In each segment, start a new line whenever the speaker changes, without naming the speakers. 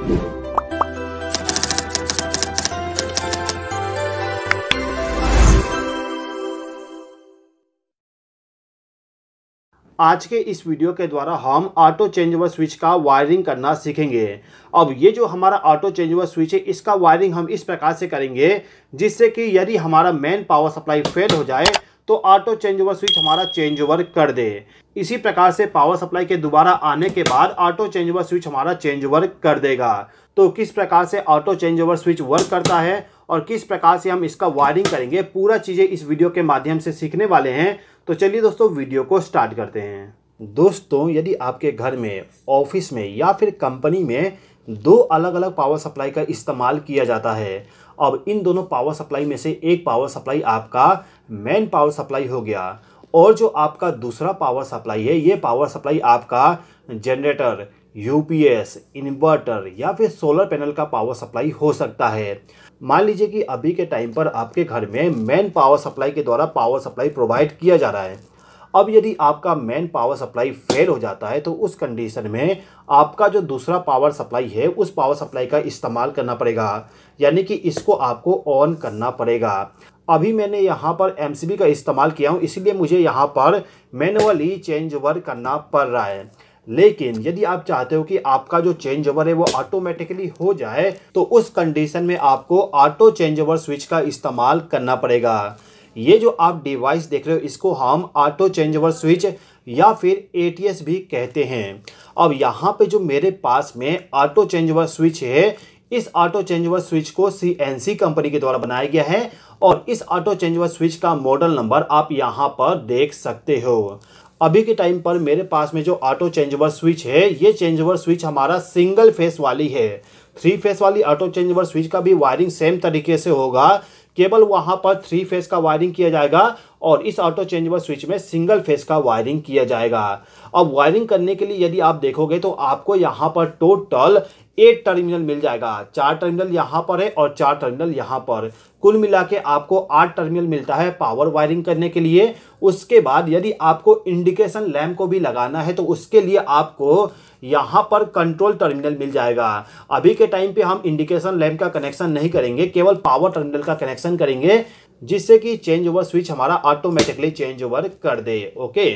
आज के इस वीडियो के द्वारा हम ऑटो चेंजओवर स्विच का वायरिंग करना सीखेंगे। अब ये जो हमारा ऑटो चेंजओवर स्विच है, इसका वायरिंग हम इस प्रकार से करेंगे जिससे कि यदि हमारा मेन पावर सप्लाई फेल हो जाए तो ऑटो चेंजओवर स्विच हमारा चेंज ओवर कर दे। इसी प्रकार से पावर सप्लाई के दोबारा आने के बाद ऑटो चेंज ओवर स्विच हमारा चेंज ओवर कर देगा। तो किस प्रकार से auto change over switch work करता है और किस प्रकार से हम इसका वायरिंग करेंगे, पूरा चीज़ें इस वीडियो के माध्यम से सीखने वाले हैं। तो चलिए दोस्तों, वीडियो को स्टार्ट करते हैं। दोस्तों, यदि आपके घर में, ऑफिस में या फिर कंपनी में दो अलग अलग पावर सप्लाई का इस्तेमाल किया जाता है, अब इन दोनों पावर सप्लाई में से एक पावर सप्लाई आपका मेन पावर सप्लाई हो गया और जो आपका दूसरा पावर सप्लाई है, ये पावर सप्लाई आपका जनरेटर, यूपीएस, इन्वर्टर या फिर सोलर पैनल का पावर सप्लाई हो सकता है। मान लीजिए कि अभी के टाइम पर आपके घर में मेन पावर सप्लाई के द्वारा पावर सप्लाई प्रोवाइड किया जा रहा है। अब यदि आपका मेन पावर सप्लाई फेल हो जाता है तो उस कंडीशन में आपका जो दूसरा पावर सप्लाई है, उस पावर सप्लाई का इस्तेमाल करना पड़ेगा, यानी कि इसको आपको ऑन करना पड़ेगा। अभी मैंने यहाँ पर एमसीबी का इस्तेमाल किया हूँ, इसलिए मुझे यहाँ पर मैनुअली चेंज ओवर करना पड़ रहा है। लेकिन यदि आप चाहते हो कि आपका जो चेंज ओवर है वो ऑटोमेटिकली हो जाए तो उस कंडीशन में आपको ऑटो चेंज ओवर स्विच का इस्तेमाल करना पड़ेगा। ये जो आप डिवाइस देख रहे हो, इसको हम ऑटो चेंज ओवर स्विच या फिर एटीएस भी कहते हैं। अब यहाँ पे जो मेरे पास में ऑटो चेंज ओवर स्विच है, इस ऑटो चेंज ओवर स्विच को सीएनसी कंपनी के द्वारा बनाया गया है और इस ऑटो चेंज ओवर स्विच का मॉडल नंबर आप यहाँ पर देख सकते हो। अभी के टाइम पर मेरे पास में जो ऑटो चेंज ओवर स्विच है, ये चेंज ओवर स्विच हमारा सिंगल फेस वाली है। 3 फेस वाली ऑटो चेंज ओवर स्विच का भी वायरिंग सेम तरीके से होगा, केवल वहाँ पर 3 फेस का वायरिंग किया जाएगा और इस ऑटो चेंज ओवर स्विच में सिंगल फेस का वायरिंग किया जाएगा। अब वायरिंग करने के लिए यदि आप देखोगे तो आपको यहाँ पर टोटल 8 टर्मिनल मिल जाएगा। 4 टर्मिनल यहाँ पर है और 4 टर्मिनल यहाँ पर, कुल मिला के आपको 8 टर्मिनल मिलता है पावर वायरिंग करने के लिए। उसके बाद यदि आपको इंडिकेशन लैंप को भी लगाना है तो उसके लिए आपको यहाँ पर कंट्रोल टर्मिनल मिल जाएगा। अभी के टाइम पे हम इंडिकेशन लैंप का कनेक्शन नहीं करेंगे, केवल पावर टर्मिनल का कनेक्शन करेंगे जिससे कि चेंज ओवर स्विच हमारा ऑटोमेटिकली चेंज ओवर कर दे। ओके,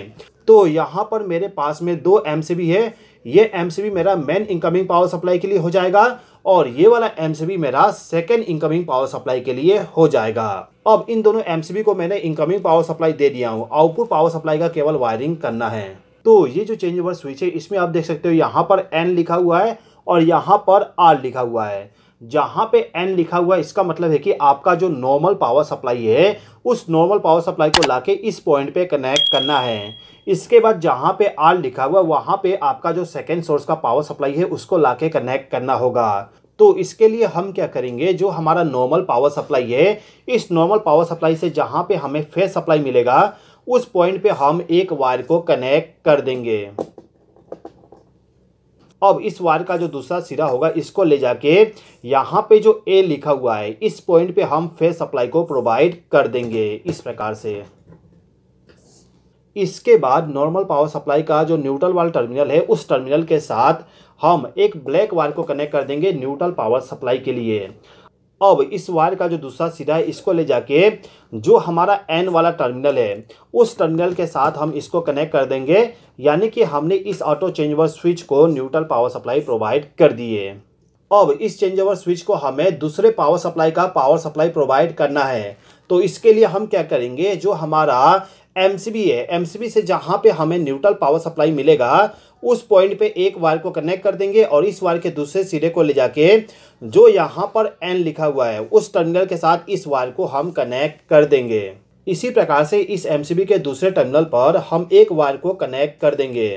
तो यहाँ पर मेरे पास में 2 एमसीबी है। ये एमसीबी मेरा मेन इनकमिंग पावर सप्लाई के लिए हो जाएगा और ये वाला एमसीबी मेरा सेकेंड इनकमिंग पावर सप्लाई के लिए हो जाएगा। अब इन दोनों एमसीबी को मैंने इनकमिंग पावर सप्लाई दे दिया हूँ, आउटपुट पावर सप्लाई का केवल वायरिंग करना है। तो ये जो चेंज ओवर स्विच है, इसमें आप देख सकते हो यहाँ पर एन लिखा हुआ है और यहाँ पर आर लिखा हुआ है। जहाँ पे एन लिखा हुआ है इसका मतलब है कि आपका जो नॉर्मल पावर सप्लाई है, उस नॉर्मल पावर सप्लाई को लाके इस पॉइंट पे कनेक्ट करना है। इसके बाद जहाँ पे आर लिखा हुआ है वहाँ पे आपका जो सेकेंड सोर्स का पावर सप्लाई है उसको लाके कनेक्ट करना होगा। तो इसके लिए हम क्या करेंगे, जो हमारा नॉर्मल पावर सप्लाई है, इस नॉर्मल पावर सप्लाई से जहाँ पे हमें फेज सप्लाई मिलेगा उस पॉइंट पे हम एक वायर को कनेक्ट कर देंगे। अब इस वायर का जो दूसरा सिरा होगा, इसको ले जाके यहाँ पे जो ए लिखा हुआ है, इस पॉइंट पे हम फेज सप्लाई को प्रोवाइड कर देंगे इस प्रकार से। इसके बाद नॉर्मल पावर सप्लाई का जो न्यूट्रल वाला टर्मिनल है, उस टर्मिनल के साथ हम एक ब्लैक वायर को कनेक्ट कर देंगे न्यूट्रल पावर सप्लाई के लिए। अब इस वायर का जो दूसरा सिरा है, इसको ले जाके जो हमारा एन वाला टर्मिनल है, उस टर्मिनल के साथ हम इसको कनेक्ट कर देंगे, यानी कि हमने इस ऑटो चेंज ओवर स्विच को न्यूट्रल पावर सप्लाई प्रोवाइड कर दिए। अब इस चेंज ओवर स्विच को हमें दूसरे पावर सप्लाई का पावर सप्लाई प्रोवाइड करना है। तो इसके लिए हम क्या करेंगे, जो हमारा एमसीबी है, एमसीबी से जहाँ पे हमें न्यूट्रल पावर सप्लाई मिलेगा उस पॉइंट पे एक वायर को कनेक्ट कर देंगे और इस वायर के दूसरे सिरे को ले जाके जो यहाँ पर एन लिखा हुआ है, उस टर्मिनल के साथ इस वायर को हम कनेक्ट कर देंगे। इसी प्रकार से इस एमसीबी के दूसरे टर्मिनल पर हम एक वायर को कनेक्ट कर देंगे।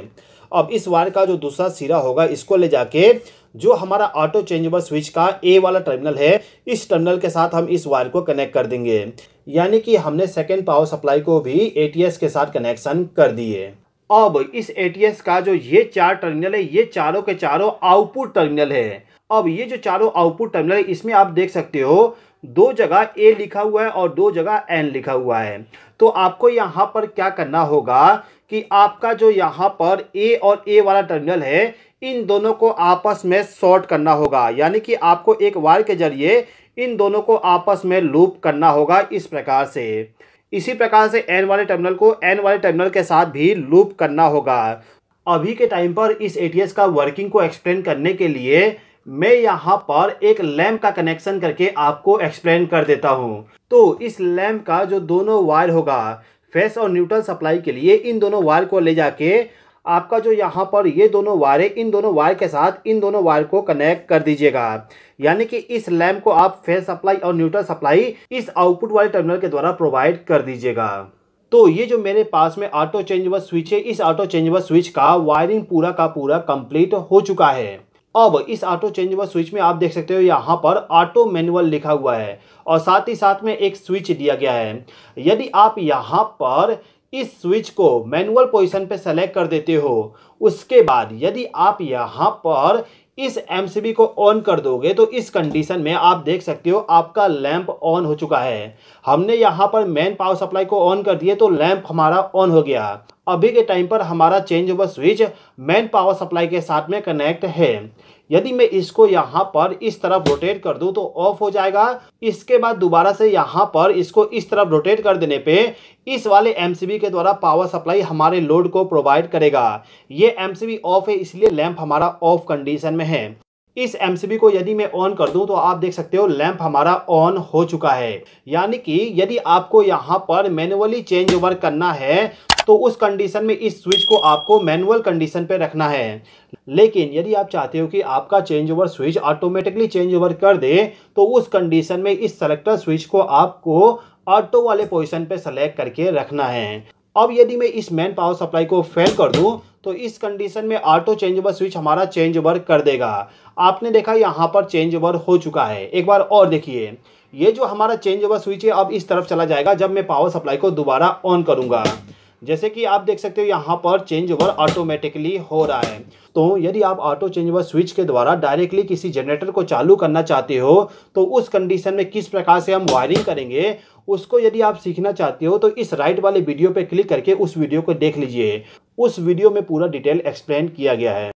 अब इस वायर का जो दूसरा सिरा होगा, इसको ले जाके जो हमारा ऑटो चेंज ओवर स्विच का ए वाला टर्मिनल है, इस टर्मिनल के साथ हम इस वायर को कनेक्ट कर देंगे, यानी कि हमने सेकेंड पावर सप्लाई को भी एटीएस के साथ कनेक्शन कर दिए। अब इस एटीएस का जो ये 4 टर्मिनल है, ये चारों के चारों आउटपुट टर्मिनल है। अब ये जो चारों आउटपुट टर्मिनल है इसमें आप देख सकते हो दो जगह ए लिखा हुआ है और दो जगह एन लिखा हुआ है। तो आपको यहाँ पर क्या करना होगा कि आपका जो यहाँ पर ए और ए वाला टर्मिनल है इन दोनों को आपस में शॉर्ट करना होगा, यानी कि आपको एक वायर के जरिए इन दोनों को आपस में लूप करना होगा इस प्रकार से। इसी प्रकार से एन वाले टर्मिनल को एन वाले टर्मिनल के साथ भी लूप करना होगा। अभी के टाइम पर इस एटीएस का वर्किंग को एक्सप्लेन करने के लिए मैं यहाँ पर एक लैंप का कनेक्शन करके आपको एक्सप्लेन कर देता हूँ। तो इस लैंप का जो दोनों वायर होगा फेस और न्यूट्रल सप्लाई के लिए, इन दोनों वायर को ले जाके आपका जो यहाँ पर ये दोनों वायर है इन दोनों वायर के साथ इन दोनों वायर को कनेक्ट कर दीजिएगा, यानी कि इस लैंप को आप फेस सप्लाई और न्यूट्रल सप्लाई इस आउटपुट वाले टर्मिनल के द्वारा प्रोवाइड कर दीजिएगा। तो ये जो मेरे पास में ऑटो चेंजेबल स्विच है, इस ऑटो चेंजेबल स्विच का वायरिंग पूरा का पूरा कंप्लीट हो चुका है। अब इस ऑटो चेंजेबल स्विच में आप देख सकते हो यहाँ पर ऑटो मैनुअल लिखा हुआ है और साथ ही साथ में एक स्विच दिया गया है। यदि आप यहाँ पर इस स्विच को मैनुअल पोजीशन पे सेलेक्ट कर देते हो, उसके बाद यदि आप यहाँ पर इस एमसीबी को ऑन कर दोगे तो इस कंडीशन में आप देख सकते हो आपका लैंप ऑन हो चुका है। हमने यहाँ पर मेन पावर सप्लाई को ऑन कर दिए तो लैंप हमारा ऑन हो गया। अभी के टाइम पर हमारा changeable switch main power supply के साथ में कनेक्ट है। यदि मैं इसको यहाँ पर इस तरफ रोटेट कर दूं तो ऑफ हो जाएगा। इसके बाद दोबारा से यहाँ पर इसको इस तरफ रोटेट कर देने पे इस वाले एमसीबी के द्वारा पावर सप्लाई हमारे लोड को प्रोवाइड करेगा। ये एमसीबी ऑफ है इसलिए लैंप हमारा ऑफ कंडीशन में है। इस एमसीबी को यदि मैं ऑन कर दूं तो आप देख सकते हो लैंप हमारा ऑन हो चुका है। यानी कि यदि आपको यहाँ पर मैनुअली चेंज ओवर करना है तो उस कंडीशन में इस स्विच को आपको मैनुअल कंडीशन पे रखना है। लेकिन यदि आप चाहते हो कि आपका change over switch automatically change over कर दे तो उस कंडीशन में इस सेलेक्टर स्विच को आपको ऑटो वाले पोजीशन पे सेलेक्ट करके रखना है। अब यदि मैं इस मेन पावर सप्लाई को फेल कर दूं तो इस कंडीशन में ऑटो चेंज ओवर स्विच हमारा चेंज ओवर कर देगा। आपने देखा यहाँ पर चेंज ओवर हो चुका है। एक बार और देखिए, ये जो हमारा चेंज ओवर स्विच है अब इस तरफ चला जाएगा जब मैं पावर सप्लाई को दोबारा ऑन करूंगा। जैसे कि आप देख सकते हो यहाँ पर चेंज ओवर ऑटोमेटिकली हो रहा है। तो यदि आप ऑटो चेंज ओवर स्विच के द्वारा डायरेक्टली किसी जनरेटर को चालू करना चाहते हो तो उस कंडीशन में किस प्रकार से हम वायरिंग करेंगे उसको यदि आप सीखना चाहते हो तो इस राइट वाले वीडियो पे क्लिक करके उस वीडियो को देख लीजिए। उस वीडियो में पूरा डिटेल एक्सप्लेन किया गया है।